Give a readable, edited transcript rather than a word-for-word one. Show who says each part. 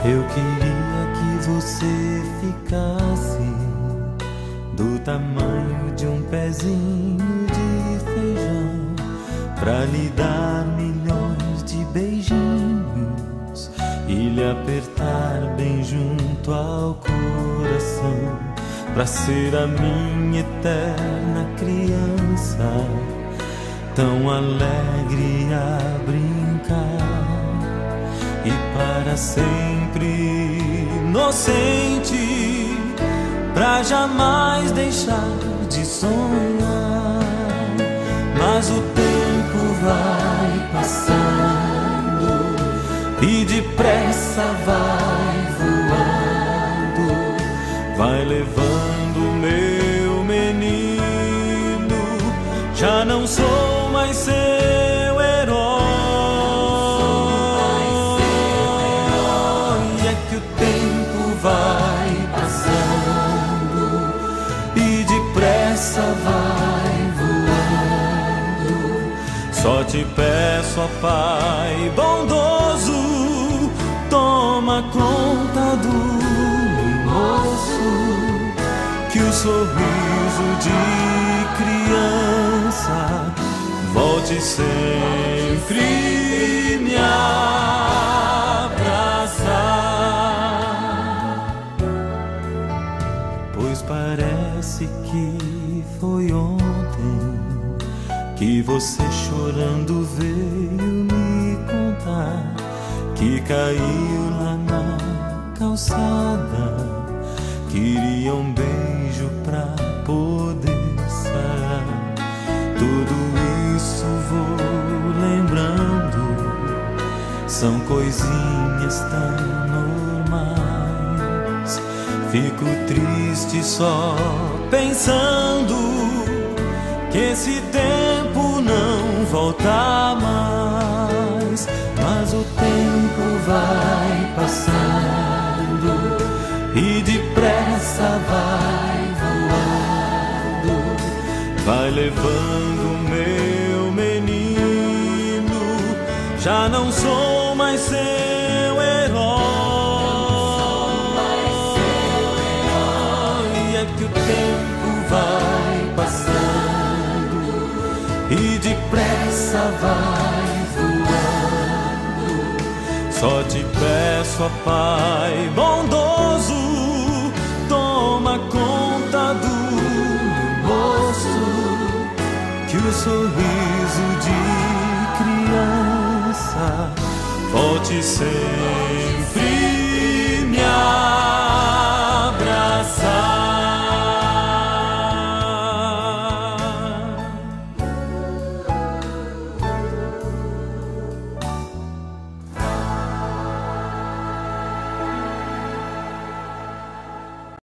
Speaker 1: Eu queria que você ficasse do tamanho de um pezinho de feijão, pra lhe dar milhões de beijinhos e lhe apertar bem junto ao coração, pra ser a minha eterna criança, tão alegre a brincar e para sempre inocente, pra jamais deixar de sonhar. Mas o tempo vai passando e depressa vai voando, vai levando meu menino. Já não sou mais seu herói. É que o tempo vai passando e depressa vai voando. Só te peço, ó Pai bondoso, toma conta do moço, que o sorriso de criança volte sempre me abraçar. Pois parece que foi ontem que você chorando veio me contar que caiu lá na calçada, queria um beijo pra poder sarar. Tudo isso vou lembrando, são coisinhas tão normais. Fico triste só pensando que esse tempo não volta mais. Mas o tempo vai passando e depressa vai voando, vai levando meu menino. Já não sou mais seu herói. É que o tempo vai passando e depressa vai voando. Só te peço, ó Pai bondoso, toma conta do moço, que o sorriso de criança volte sempre